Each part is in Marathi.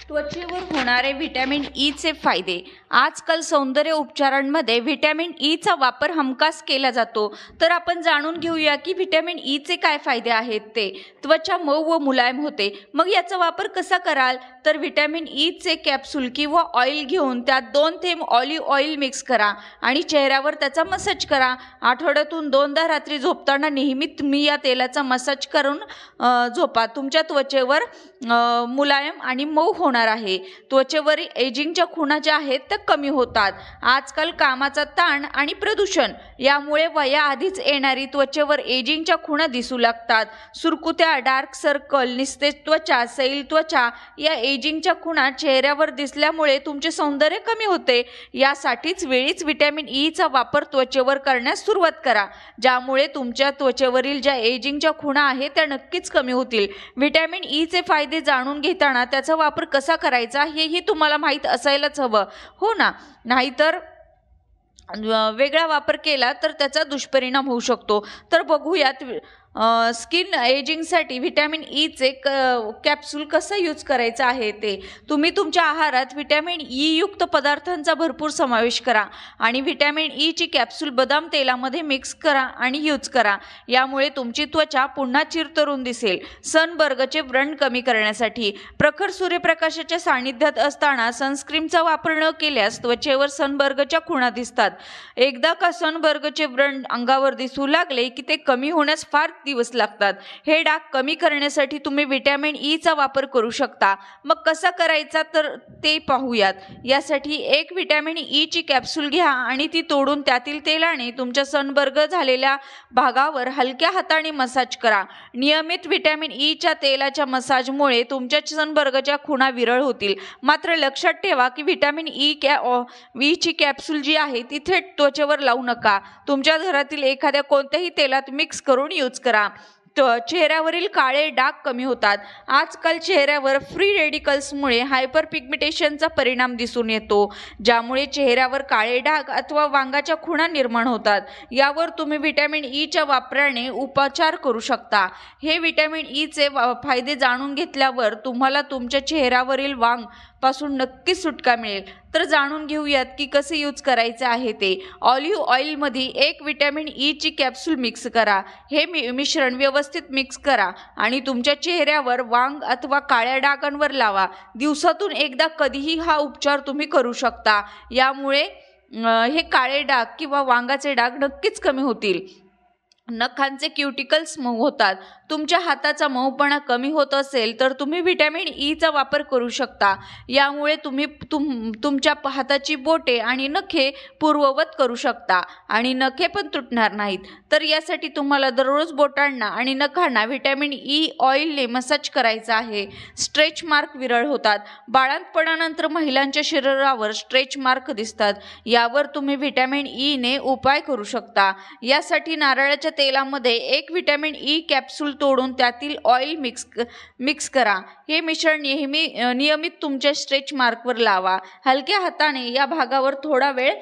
त्वचेवर होणारे व्हिटॅमिन ईचे फायदे। आजकाल सौंदर्य उपचारांमध्ये व्हिटॅमिन ईचा वापर हमखास केला जातो। तर आपण जाणून घेऊया की व्हिटॅमिन ईचे काय फायदे आहेत ते। त्वचा मऊ व मुलायम होते। मग याचा वापर कसा कराल? तर व्हिटॅमिन ईचे कॅप्सूल किंवा ऑइल घेऊन त्यात 2 थेंब ऑलिव्ह ऑइल मिक्स करा आणि चेहऱ्यावर त्याचा मसाज करा। आठवड्यातून 2दा रात्री झोपताना नेहमी तुम्ही या तेलाचा मसाज करून झोपा। तुमच्या त्वचेवर मुलायम आणि मऊ होणार आहे। त्वचेवरील एजिंगच्या खुणा ज्या आहेत त्या कमी होतात। आजकाल कामाचा ताण आणि प्रदूषण यामुळे वयाआधीच येणारी त्वचेवर एजिंगच्या खुणा दिसू लागतात। सुरकुत्या, डार्क सर्कल, निस्तेज त्वचा, सैल त्वचा या एजिंगच्या खुणा चेहऱ्यावर दिसल्यामुळे तुमचे सौंदर्य कमी होते। यासाठीच वेळीच व्हिटॅमिन ईचा वापर त्वचेवर करण्यास सुरुवात करा, ज्यामुळे तुमच्या त्वचेवरील ज्या एजिंगच्या खुणा आहेत त्या नक्कीच कमी होतील। व्हिटॅमिन ईचे फायदे जाणून घेताना त्याचा वापर कसा करायचा हेही तुम्हाला माहीत असायलाच हवं, हो ना? नाहीतर वेगळा वापर केला तर त्याचा दुष्परिणाम होऊ शकतो। तर बघूयात स्किन एजिंगसाठी व्हिटॅमिन ईचे कॅप्सूल कसा यूज करायचा आहे ते। तुम्ही तुमच्या आहारात व्हिटॅमिन ई युक्त पदार्थांचा भरपूर समावेश करा आणि व्हिटॅमिन ईची कॅप्सूल बदाम तेलामध्ये मिक्स करा आणि यूज करा। यामुळे तुमची त्वचा पुन्हा चिरतरुण दिसेल। सनबर्गचे व्रण कमी करण्यासाठी प्रखर सूर्यप्रकाशाच्या सानिध्यात असताना सनस्क्रीनचा वापर न केल्यास त्वचेवर सनबर्गच्या खुणा दिसतात। एकदा का सनबर्गचे व्रण अंगावर दिसू लागले की ते कमी होण्यास फार दिवस लागतात। हे डाग कमी करण्यासाठी तुम्ही व्हिटॅमिन ईचा वापर करू शकता। मग कसा करायचा तर ते पाहूयात। यासाठी एक व्हिटॅमिन ईची कॅप्सूल घ्या आणि ती तोडून त्यातील तेलाने तुमच्या सनबर्ग झालेल्या भागावर हलक्या हाताने मसाज करा। नियमित व्हिटॅमिन ईच्या तेलाच्या मसाजमुळे तुमच्या सनबर्गच्या खुणा विरळ होतील। मात्र लक्षात ठेवा की व्हिटॅमिन ईची कॅप्सूल जी आहे ती थेट त्वचेवर लावू नका। तुमच्या घरातील एखाद्या कोणत्याही तेलात मिक्स करून यूज करा। चेहऱ्यावरील काळे डाग कमी होतात। आजकाल चेहऱ्यावर फ्री रेडिकल्समुळे हायपरपिगमेंटेशनचा परिणाम दिसून येतो, ज्यामुळे चेहऱ्यावर काळे डाग अथवा वांगाच्या खुणा निर्माण होतात। यावर तुम्ही व्हिटॅमिन ईच्या वापराने उपचार करू शकता। हे व्हिटॅमिन ईचे फायदे जाणून घेतल्यावर तुम्हाला तुमच्या चेहऱ्यावरील वांग पासून नक्कीच सुटका मिळेल। तर जाणून घेऊयात की कसे यूज करायचे आहे ते। ऑलिव्ह ऑइलमध्ये एक व्हिटॅमिन ईची कॅप्सूल मिक्स करा। हे मिश्रण व्यवस्थित मिक्स करा आणि तुमच्या चेहऱ्यावर वांग अथवा काळ्या डागांवर लावा। दिवसातून एकदा कधीही हा उपचार तुम्ही करू शकता। यामुळे हे काळे डाग किंवा वांगाचे डाग नक्कीच कमी होतील। नखांचे क्युटिकल्स मऊ होतात। तुमच्या हाताचा मऊपणा कमी होत असेल तर तुम्ही व्हिटॅमिन ईचा वापर करू शकता। यामुळे तुम्ही तुमच्या हाताची बोटे आणि नखे पूर्ववत करू शकता आणि नखे पण तुटणार नाहीत। तर यासाठी तुम्हाला दररोज बोटांना आणि नखांना व्हिटॅमिन ई ऑइलने मसाज करायचा आहे। स्ट्रेच मार्क विरळ होतात। बाळंतपणानंतर महिलांच्या शरीरावर स्ट्रेच मार्क दिसतात। यावर तुम्ही व्हिटॅमिन ईने उपाय करू शकता। यासाठी नारळाच्या तेलामध्ये एक व्हिटॅमिन ई कॅप्सूल तोडून त्यातील ऑइल मिक्स करा। हे मिश्रण नियमित तुमच्या स्ट्रेच मार्कवर लावा। हलक्या हाताने या भागावर थोडा वेळ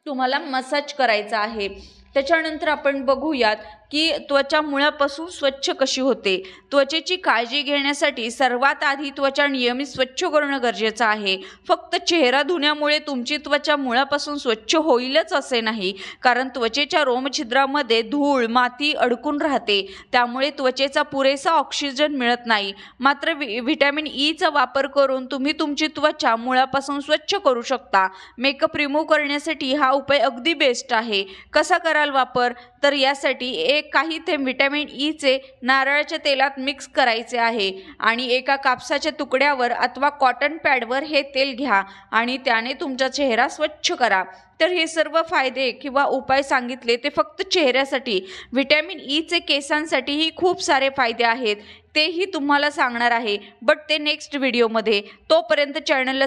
तुम्हाला मसाज करायचा आहे। त्याच्यानंतर आपण बघूयात की त्वचा मुळापासून स्वच्छ कशी होते। त्वचेची काळजी घेण्यासाठी सर्वात आधी त्वचा नियमित स्वच्छ करणं गरजेचं आहे। फक्त चेहरा धुण्यामुळे तुमची त्वचा मुळापासून स्वच्छ होईलच असे नाही, कारण त्वचेच्या रोमछिद्रामध्ये धूळ, माती अडकून राहते। त्यामुळे त्वचेचा पुरेसा ऑक्सिजन मिळत नाही। मात्र व्हिटॅमिन ईचा वापर करून तुम्ही तुमची त्वचा मुळापासून स्वच्छ करू शकता। मेकअप रिमूव्ह करण्यासाठी हा उपाय अगदी बेस्ट आहे। कसा कराल वापर? तर यासाठी काही थेंब व्हिटॅमिन ईचे नारळाच्या तेलात मिक्स करायचे आहे आणि एका कापसाच्या तुकड्यावर अथवा कॉटन पॅडवर हे तेल घ्या आणि त्याने तुमचा चेहरा स्वच्छ करा। तर हे सर्व फायदे किंवा उपाय सांगितले ते फक्त चेहऱ्यासाठी। व्हिटॅमिन ईचे केसांसाठीही खूप सारे फायदे आहेत, तेही तुम्हाला सांगणार आहे, बट ते नेक्स्ट व्हिडिओमध्ये। तोपर्यंत चॅनलला